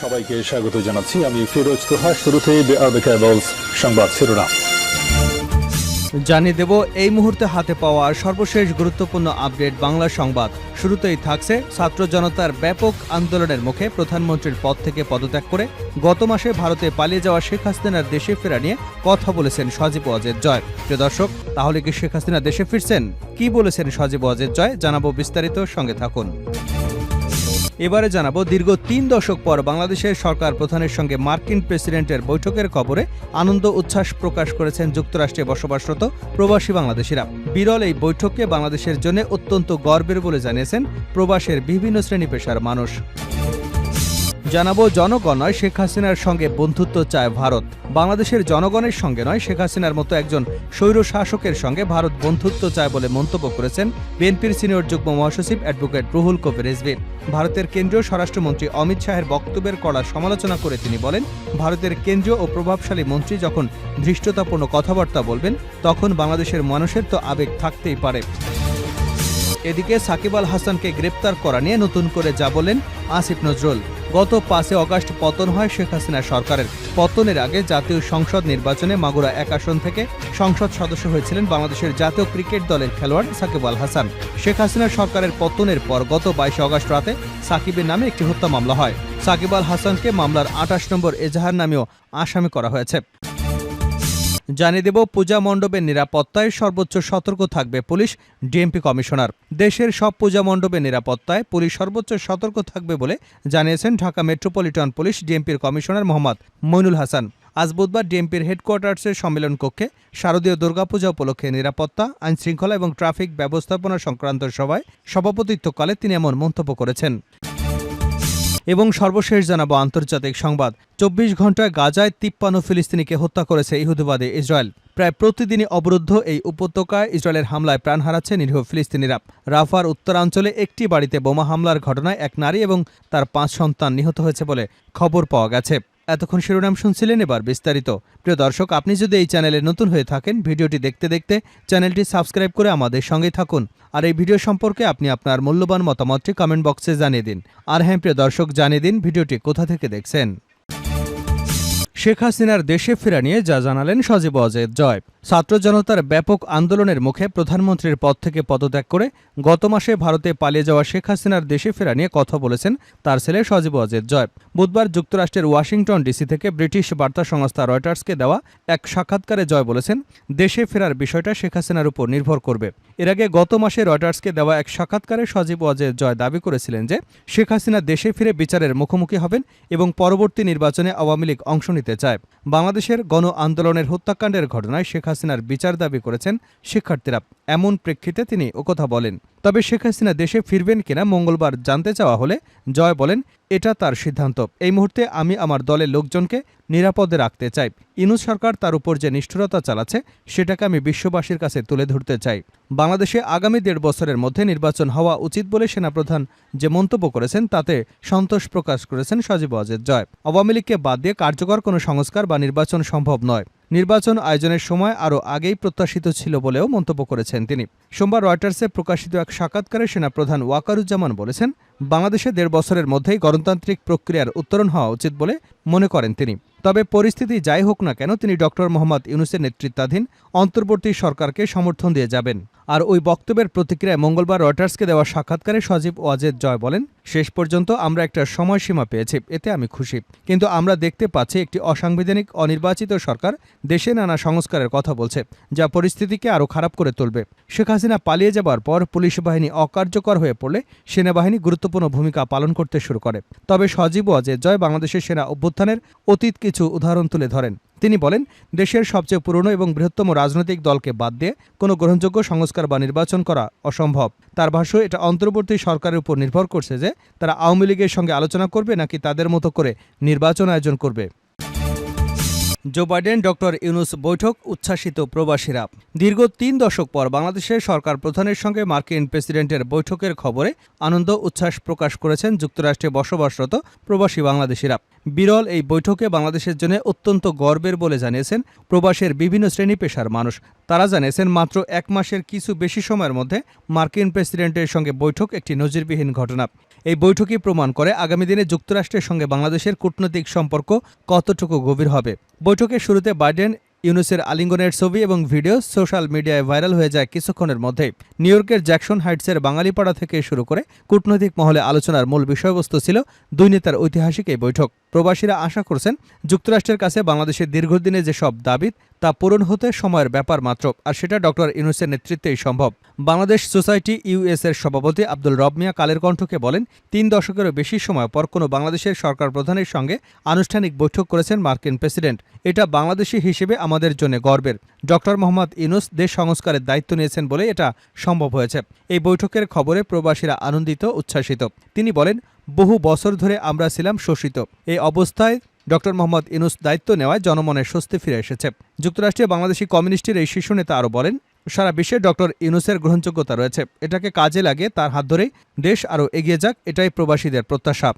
সবাইকে স্বাগত জানাচ্ছি। আমি ফিরোজ তোহা। শুরুতেই সংবাদ শিরোনাম জানিয়ে দেব এই মুহূর্তে হাতে পাওয়া সর্বশেষ গুরুত্বপূর্ণ আপডেট বাংলা সংবাদ। শুরুতেই থাকছে ছাত্র জনতার ব্যাপক আন্দোলনের মুখে প্রধানমন্ত্রীর পদ থেকে পদত্যাগ করে গত মাসে ভারতে পালিয়ে যাওয়া শেখ হাসিনার দেশে ফেরা নিয়ে কথা বলেছেন সজীব ওয়াজেদ জয়। প্রিয় দর্শক, তাহলে কি শেখ হাসিনা দেশে ফিরছেন? কি বলেছেন সজীব ওয়াজেদ জয় জানাবো বিস্তারিত, সঙ্গে থাকুন। এবারে জানাবো, দীর্ঘ ৩ দশক পর বাংলাদেশের সরকার প্রধানের সঙ্গে মার্কিন প্রেসিডেন্টের বৈঠকের খবরে আনন্দ উচ্ছ্বাস প্রকাশ করেছেন যুক্তরাষ্ট্রে বসবাসরত প্রবাসী বাংলাদেশিরা। বিরল এই বৈঠককে বাংলাদেশের জন্য অত্যন্ত গর্বের বলে জানিয়েছেন প্রবাসের বিভিন্ন শ্রেণী পেশার মানুষ। জানাবো, জনগণ নয় শেখ হাসিনার সঙ্গে বন্ধুত্ব চায় ভারত। বাংলাদেশের জনগণের সঙ্গে নয়, শেখ হাসিনার মতো একজন স্বৈর শাসকের সঙ্গে ভারত বন্ধুত্ব চায় বলে মন্তব্য করেছেন বিএনপির সিনিয়র যুগ্ম মহাসচিব অ্যাডভোকেট রুহুল কবির রিজভী। ভারতের কেন্দ্রীয় স্বরাষ্ট্রমন্ত্রী অমিত শাহের বক্তব্যের কড়া সমালোচনা করে তিনি বলেন, ভারতের কেন্দ্রীয় ও প্রভাবশালী মন্ত্রী যখন ধৃষ্টতাপূর্ণ কথাবার্তা বলবেন তখন বাংলাদেশের মানুষের তো আবেগ থাকতেই পারে। এদিকে সাকিব আল হাসানকে গ্রেপ্তার করা নিয়ে নতুন করে যা বলেন আসিফ নজরুল। গত ৫ আগস্ট পতন হয় শেখ হাসিনা সরকারের। পতনের আগে জাতীয় সংসদ নির্বাচনে মাগুরা ১ আসন থেকে সংসদ সদস্য হয়েছিলেন বাংলাদেশের জাতীয় ক্রিকেট দলের খেলোয়াড় সাকিব আল হাসান। শেখ হাসিনা সরকারের পতনের পর গত ২২ আগস্ট রাতে সাকিবের নামে একটি হত্যা মামলা হয়। সাকিব আল হাসানকে মামলার ২৮ নম্বর এজাহার নামেও আসামি করা হয়েছে। জানিয়ে দেব, পূজা মণ্ডপের নিরাপত্তায় সর্বোচ্চ সতর্ক থাকবে পুলিশ, ডিএমপি কমিশনার। দেশের সব পূজা মণ্ডপের নিরাপত্তায় পুলিশ সর্বোচ্চ সতর্ক থাকবে বলে জানিয়েছেন ঢাকা মেট্রোপলিটন পুলিশ ডিএমপির কমিশনার মোহাম্মদ মইনুল হাসান। আজ বুধবার ডিএমপির হেডকোয়ার্টার্সের সম্মেলন কক্ষে শারদীয় দুর্গাপূজা উপলক্ষে নিরাপত্তা, আইনশৃঙ্খলা এবং ট্রাফিক ব্যবস্থাপনা সংক্রান্ত সভায় সভাপতিত্বকালে তিনি এমন মন্তব্য করেছেন। এবং সর্বশেষ জানাবো আন্তর্জাতিক সংবাদ। ২৪ ঘণ্টায় গাজায় ৫৩ ফিলিস্তিনিকে হত্যা করেছে ইহুদিবাদী ইসরায়েল। প্রায় প্রতিদিনই অবরুদ্ধ এই উপত্যকায় ইসরায়েলের হামলায় প্রাণ হারাচ্ছে নিরীহ ফিলিস্তিনিরা। রাফার উত্তরাঞ্চলে একটি বাড়িতে বোমা হামলার ঘটনায় এক নারী এবং তার ৫ সন্তান নিহত হয়েছে বলে খবর পাওয়া গেছে। এতক্ষণ শিরোনাম শুনছিলেন, এবার বিস্তারিত। প্রিয় দর্শক, আপনি যদি এই চ্যানেলে নতুন হয়ে থাকেন, ভিডিওটি দেখতে দেখতে চ্যানেলটি সাবস্ক্রাইব করে আমাদের সঙ্গেই থাকুন। আর এই ভিডিও সম্পর্কে আপনি আপনার মূল্যবান মতামতটি কমেন্ট বক্সে জানিয়ে দিন। আর হ্যাঁ প্রিয় দর্শক, জানিয়ে দিন ভিডিওটি কোথা থেকে দেখছেন। শেখ হাসিনার দেশে ফেরা নিয়ে যা জানালেন সজীব ওয়াজেদ জয়। ছাত্র জনতার ব্যাপক আন্দোলনের মুখে প্রধানমন্ত্রীর পদ থেকে পদত্যাগ করে গত মাসে ভারতে পালিয়ে যাওয়া শেখ হাসিনার দেশে ফেরা নিয়ে কথা বলেছেন তার ছেলে সজীব ওয়াজেদ জয়। বুধবার যুক্তরাষ্ট্রের ওয়াশিংটন ডিসি থেকে ব্রিটিশ বার্তা সংস্থা রয়টার্সকে দেওয়া এক সাক্ষাৎকারে জয় বলেছেন, দেশে ফেরার বিষয়টা শেখ হাসিনার উপর নির্ভর করবে। এর আগে গত মাসে রয়টার্সকে দেওয়া এক সাক্ষাৎকারে সজীব ওয়াজেদ জয় দাবি করেছিলেন যে শেখ হাসিনা দেশে ফিরে বিচারের মুখোমুখি হবেন এবং পরবর্তী নির্বাচনে আওয়ামী লীগ অংশ নিতে চায়। বাংলাদেশের গণ আন্দোলনের হত্যাকাণ্ডের ঘটনায় শেখ হাসিনার বিচার দাবি করেছেন শিক্ষার্থীরা। এমন প্রেক্ষিতে তিনি ওকথা বলেন। তবে শেখ হাসিনা দেশে ফিরবেন কিনা মঙ্গলবার জানতে চাওয়া হলে জয় বলেন, এটা তার সিদ্ধান্ত। এই মুহূর্তে আমি আমার দলের লোকজনকে নিরাপদে রাখতে চাই। ইউনূস সরকার তার উপর যে নিষ্ঠুরতা চালাচ্ছে সেটাকে আমি বিশ্ববাসীর কাছে তুলে ধরতে চাই। বাংলাদেশে আগামী ১.৫ বছরের মধ্যে নির্বাচন হওয়া উচিত বলে সেনাপ্রধান যে মন্তব্য করেছেন তাতে সন্তোষ প্রকাশ করেছেন সজীব ওয়াজেদ জয়। আওয়ামী লীগকে বাদ দিয়ে কার্যকর কোনো সংস্কার বা নির্বাচন সম্ভব নয়। নির্বাচন আয়োজনের সময় আরও আগেই প্রত্যাশিত ছিল বলেও মন্তব্য করেছেন তিনি। সোমবার রয়টার্সে প্রকাশিত এক সাক্ষাৎকারে সেনাপ্রধান ওয়াকারুজ্জামান বলেছেন, বাংলাদেশে ১.৫ বছরের মধ্যেই গণতান্ত্রিক প্রক্রিয়ার উত্তরণ হওয়া উচিত বলে মনে করেন তিনি। তবে পরিস্থিতি যাই হোক না কেন তিনি ডক্টর মোহাম্মদ ইউনূসের নেতৃত্বাধীন অন্তর্বর্তী সরকারকে সমর্থন দিয়ে যাবেন। আর ওই বক্তব্যের প্রতিক্রিয়ায় মঙ্গলবার রয়টার্সকে দেওয়া সাক্ষাৎকারে সজীব ওয়াজেদ জয় বলেন, শেষ পর্যন্ত আমরা একটা সময়সীমা পেয়েছি, এতে আমি খুশি। কিন্তু আমরা দেখতে পাচ্ছি একটি অসাংবিধানিক অনির্বাচিত সরকার দেশে নানা সংস্কারের কথা বলছে, যা পরিস্থিতিকে আরও খারাপ করে তুলবে। শেখ হাসিনা পালিয়ে যাবার পর পুলিশ বাহিনী অকার্যকর হয়ে পড়লে সেনাবাহিনী গুরুত্বপূর্ণ ভূমিকা পালন করতে শুরু করে। তবে সজীব ওয়াজেদ জয় বাংলাদেশের সেনা অভ্যুত্থানের অতীত কিছু উদাহরণ তুলে ধরেন। তিনি বলেন, দেশের সবচেয়ে পুরনো এবং বৃহত্তম রাজনৈতিক দলকে বাদ দিয়ে কোনো গ্রহণযোগ্য সংস্কার বা নির্বাচন করা অসম্ভব। তার ভাষ্য, এটা অন্তর্বর্তী সরকারের উপর নির্ভর করছে যে তারা আওয়ামী লীগের সঙ্গে আলোচনা করবে নাকি তাদের মতো করে নির্বাচন আয়োজন করবে। জো বাইডেন ডক্টর ইউনূস বৈঠক, উচ্ছ্বাসিত প্রবাসীরা। দীর্ঘ ৩ দশক পর বাংলাদেশের সরকার প্রধানের সঙ্গে মার্কিন প্রেসিডেন্টের বৈঠকের খবরে আনন্দ উচ্ছ্বাস প্রকাশ করেছেন যুক্তরাষ্ট্রে বসবাসরত প্রবাসী বাংলাদেশিরা। বিরল এই বৈঠকে বাংলাদেশের জন্য অত্যন্ত গর্বের বলে জানিয়েছেন প্রবাসের বিভিন্ন শ্রেণী পেশার মানুষ। তারা জানিয়েছেন, মাত্র ১ মাসের কিছু বেশি সময়ের মধ্যে মার্কিন প্রেসিডেন্টের সঙ্গে বৈঠক একটি নজিরবিহীন ঘটনা। এই বৈঠকই প্রমাণ করে আগামী দিনে যুক্তরাষ্ট্রের সঙ্গে বাংলাদেশের কূটনৈতিক সম্পর্ক কতটুকু গভীর হবে। বৈঠকের শুরুতে বাইডেন ইউনূসের আলিঙ্গনের ছবি এবং ভিডিও সোশ্যাল মিডিয়ায় ভাইরাল হয়ে যায় কিছুক্ষণের মধ্যেই। নিউ ইয়র্কের জ্যাকসন হাইটসের বাঙালিপাড়া থেকে শুরু করে কূটনৈতিক মহলে আলোচনার মূল বিষয়বস্তু ছিল দুই নেতার ঐতিহাসিক এই বৈঠক। প্রবাসীরা আশা করছেন যুক্তরাষ্ট্রের কাছে বাংলাদেশের দীর্ঘদিনে যেসব দাবি তা পূরণ হতে সময়ের ব্যাপার মাত্র, আর সেটা ডক্টর ইউনূসের নেতৃত্বেই সম্ভব। বাংলাদেশ সোসাইটি ইউএস এর সভাপতি আব্দুল রব মিয়া কালের কণ্ঠকে বলেন, ৩ দশকেরও বেশি সময় পর কোনো বাংলাদেশের সরকার প্রধানের সঙ্গে আনুষ্ঠানিক বৈঠক করেছেন মার্কিন প্রেসিডেন্ট। এটা বাংলাদেশি হিসেবে আমাদের জন্য গর্বের। ডক্টর মোহাম্মদ ইউনূস দেশ সংস্কারের দায়িত্ব নিয়েছেন বলে এটা সম্ভব হয়েছে। এই বৈঠকের খবরে প্রবাসীরা আনন্দিত, উচ্ছ্বাসিত। তিনি বলেন, বহু বছর ধরে আমরা ছিলাম শোষিত। এই অবস্থায় ডক্টর মোহাম্মদ ইউনূস দায়িত্ব নেওয়ায় জনমনের স্বস্তি ফিরে এসেছে। যুক্তরাষ্ট্রে বাংলাদেশি কমিউনিস্টের এই শীর্ষ নেতা আরও বলেন, সারা বিশ্বে ডক্টর ইউনূসের গ্রহণযোগ্যতা রয়েছে। এটাকে কাজে লাগিয়ে তার হাত ধরেই দেশ আরও এগিয়ে যাক, এটাই প্রবাসীদের প্রত্যাশা।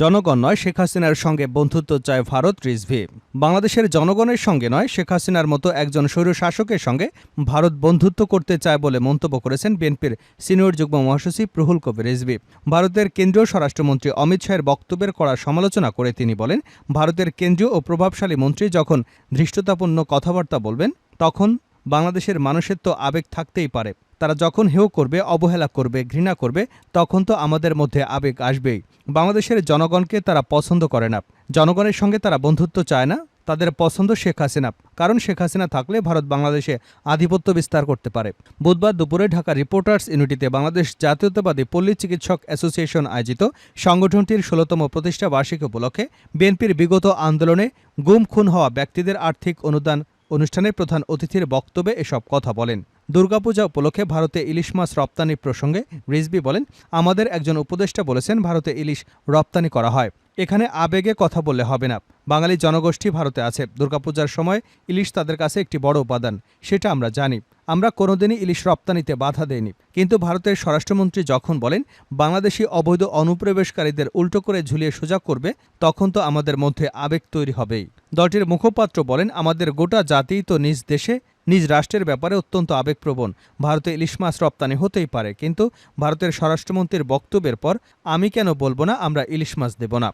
জনগণ নয়, শেখ হাসিনার সঙ্গে বন্ধুত্ব চায় ভারত, রিজভী। বাংলাদেশের জনগণের সঙ্গে নয়, শেখ হাসিনার মতো একজন স্বৈরশাসকের সঙ্গে ভারত বন্ধুত্ব করতে চায় বলে মন্তব্য করেছেন বিএনপির সিনিয়র যুগ্ম মহাসচিব রুহুল কবির রিজভী। ভারতের কেন্দ্রীয় স্বরাষ্ট্রমন্ত্রী অমিত শাহের বক্তব্যের কড়া সমালোচনা করে তিনি বলেন, ভারতের কেন্দ্রীয় ও প্রভাবশালী মন্ত্রী যখন ধৃষ্টতাপূর্ণ কথাবার্তা বলবেন তখন বাংলাদেশের মানুষের তো আবেগ থাকতেই পারে। তারা যখন হেয় করবে, অবহেলা করবে, ঘৃণা করবে, তখন তো আমাদের মধ্যে আবেগ আসবেই। বাংলাদেশের জনগণকে তারা পছন্দ করে না, জনগণের সঙ্গে তারা বন্ধুত্ব চায় না। তাদের পছন্দ শেখ হাসিনা, কারণ শেখ হাসিনা থাকলে ভারত বাংলাদেশে আধিপত্য বিস্তার করতে পারে। বুধবার দুপুরে ঢাকা রিপোর্টার্স ইউনিটিতে বাংলাদেশ জাতীয়তাবাদী পল্লী চিকিৎসক অ্যাসোসিয়েশন আয়োজিত সংগঠনটির ১৬তম প্রতিষ্ঠা বার্ষিকী উপলক্ষে বিএনপির বিগত আন্দোলনে গুম খুন হওয়া ব্যক্তিদের আর্থিক অনুদান অনুষ্ঠানের প্রধান অতিথির বক্তব্যে এসব কথা বলেন। দুর্গাপূজা উপলক্ষে ভারতে ইলিশ মাছ রপ্তানি প্রসঙ্গে রিজভী বলেন, আমাদের একজন উপদেষ্টা বলেছেন ভারতে ইলিশ রপ্তানি করা হয়। এখানে আবেগে কথা বললে হবে না। বাঙালি জনগোষ্ঠী ভারতে আছে। দুর্গাপূজার সময় ইলিশ তাদের কাছে একটি বড় উপাদান, সেটা আমরা জানি। আমরা কোনোদিনই ইলিশ রপ্তানিতে বাধা দেইনি। কিন্তু ভারতের স্বরাষ্ট্রমন্ত্রী যখন বলেন বাংলাদেশি অবৈধ অনুপ্রবেশকারীদের উল্টো করে ঝুলিয়ে সোজা করবে, তখন তো আমাদের মধ্যে আবেগ তৈরি হবেই। দলটির মুখপাত্র বলেন, আমাদের গোটা জাতিই তো নিজ দেশে নিজ রাষ্ট্রের ব্যাপারে অত্যন্ত আবেগপ্রবণ। ভারতে ইলিশ মাছ রপ্তানি হতেই পারে, কিন্তু ভারতের স্বরাষ্ট্রমন্ত্রীর বক্তব্যের পর আমি কেন বলবো না আমরা ইলিশ মাছ দেব না।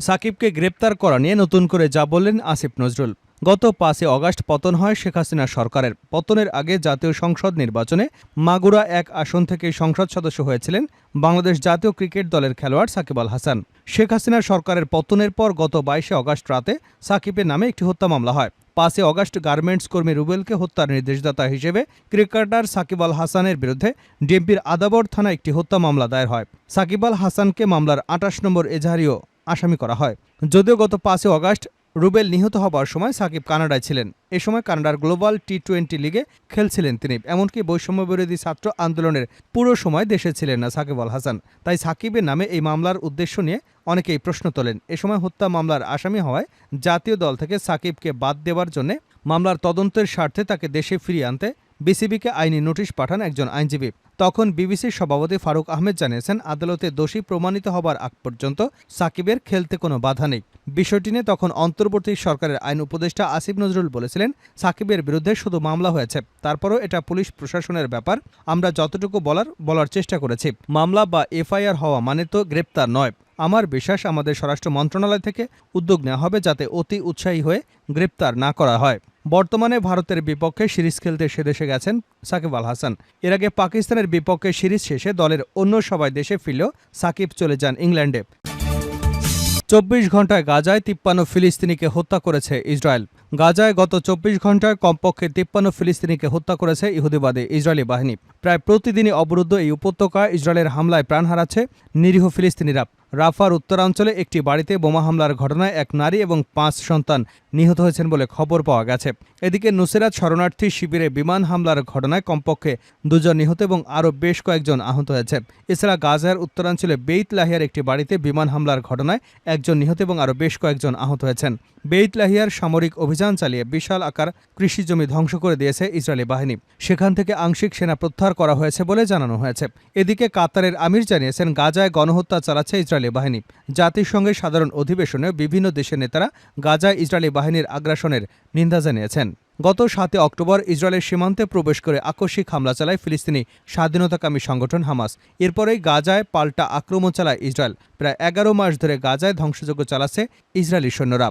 সাকিবকে গ্রেপ্তার করা নিয়ে নতুন করে যা বললেন আসিফ নজরুল। গত ৫ আগস্ট পতন হয় শেখ হাসিনা সরকারের। পতনের আগে জাতীয় সংসদ নির্বাচনে মাগুরা ১ আসন থেকে সংসদ সদস্য হয়েছিলেন বাংলাদেশ জাতীয় ক্রিকেট দলের খেলোয়াড় সাকিব আল হাসান। শেখ হাসিনা সরকারের পতনের পর গত ২২ আগস্ট রাতে সাকিবের নামে একটি হত্যা মামলা হয়। ৫ আগস্ট গার্মেন্টস কর্মী রুবেলকে হত্যার নির্দেশদাতা হিসেবে ক্রিকেটার সাকিব আল হাসানের বিরুদ্ধে ডিএমপির আদাবর থানায় একটি হত্যা মামলা দায়ের হয়। সাকিব আল হাসানকে মামলার ২৮ নম্বর এজাহারিও আসামি করা হয়। যদিও গত ৫ আগস্ট রুবেল নিহত হবার সময় সাকিব কানাডায় ছিলেন। এ সময় কানাডার গ্লোবাল টি-20 লিগে খেলছিলেন তিনি। এমনকি বৈষম্যবিরোধী ছাত্র আন্দোলনের পুরো সময় দেশে ছিলেন না সাকিব আল হাসান। তাই সাকিবের নামে এই মামলার উদ্দেশ্য নিয়ে অনেকেই প্রশ্ন তোলেন। এ সময় হত্যা মামলার আসামি হওয়ায় জাতীয় দল থেকে সাকিবকে বাদ দেওয়ার জন্য মামলার তদন্তের স্বার্থে তাকে দেশে ফিরিয়ে আনতে বিসিবিকে আইনি নোটিশ পাঠান একজন আইনজীবী। তখন বিবিসির সভাপতি ফারুক আহমেদ জানিয়েছেন, আদালতে দোষী প্রমাণিত হবার আগ পর্যন্ত সাকিবের খেলতে কোনো বাধা নেই। বিষয়টি নিয়ে তখন অন্তর্বর্তী সরকারের আইন উপদেষ্টা আসিফ নজরুল বলেছিলেন, সাকিবের বিরুদ্ধে শুধু মামলা হয়েছে, তারপরও এটা পুলিশ প্রশাসনের ব্যাপার। আমরা যতটুকু বলার চেষ্টা করেছি। মামলা বা এফআইআর হওয়া মানে তো গ্রেপ্তার নয়। আমার বিশ্বাস আমাদের স্বরাষ্ট্র মন্ত্রণালয় থেকে উদ্যোগ নেওয়া হবে যাতে অতি উৎসাহী হয়ে গ্রেপ্তার না করা হয়। বর্তমানে ভারতের বিপক্ষে সিরিজ খেলতে সেদেশে গেছেন সাকিব আল হাসান। এর আগে পাকিস্তানের বিপক্ষে সিরিজ শেষে দলের অন্য সবাই দেশে ফিরলেও সাকিব চলে যান ইংল্যান্ডে। ২৪ ঘণ্টায় গাজায় ৫৩ ফিলিস্তিনিকে হত্যা করেছে ইসরায়েল। গাজায় গত ২৪ ঘণ্টায় কমপক্ষে ৫৩ ফিলিস্তিনিকে হত্যা করেছে ইহুদিবাদী ইসরায়েলি বাহিনী। প্রায় প্রতিদিনই অবরুদ্ধ এই উপত্যকায় ইসরায়েলের হামলায় প্রাণ হারাচ্ছে নিরীহ ফিলিস্তিনিরা। রাফার উত্তরাঞ্চলে একটি বাড়িতে বোমা হামলার ঘটনায় ১ নারী এবং ৫ সন্তান নিহত হয়েছেন বলে খবর পাওয়া গেছে। এদিকে নুসেরাত শরণার্থী শিবিরে বিমান হামলার ঘটনায় কমপক্ষে ২ জন নিহত এবং আরও বেশ কয়েকজন আহত হয়েছে। এছাড়া গাজার উত্তরাঞ্চলে বেইত লাহিয়ার একটি বাড়িতে বিমান হামলার ঘটনায় ১ জন নিহত এবং আরও বেশ কয়েকজন আহত হয়েছেন। বেইত লাহিয়ার সামরিক অভিযান চালিয়ে বিশাল আকার কৃষি জমি ধ্বংস করে দিয়েছে ইসরায়েলি বাহিনী। সেখান থেকে আংশিক সেনা প্রত্যাহার করা হয়েছে বলে জানানো হয়েছে। এদিকে কাতারের আমির জানিয়েছেন, গাজায় গণহত্যা চালাচ্ছে ইসরায়েলি বাহিনী। জাতিসংঘের সাধারণ অধিবেশনে বিভিন্ন দেশের নেতারা গাজায় ইসরায়েলি বাহিনীর আগ্রাসনের নিন্দা জানিয়েছেন। গত ৭ অক্টোবর ইসরায়েলের সীমান্তে প্রবেশ করে আকস্মিক হামলা চালায় ফিলিস্তিনি স্বাধীনতাকামী সংগঠন হামাস। এরপরেই গাজায় পাল্টা আক্রমণ চালায় ইসরায়েল। প্রায় ১১ মাস ধরে গাজায় ধ্বংসযজ্ঞ চালাচ্ছে ইসরায়েলি সৈন্যরা।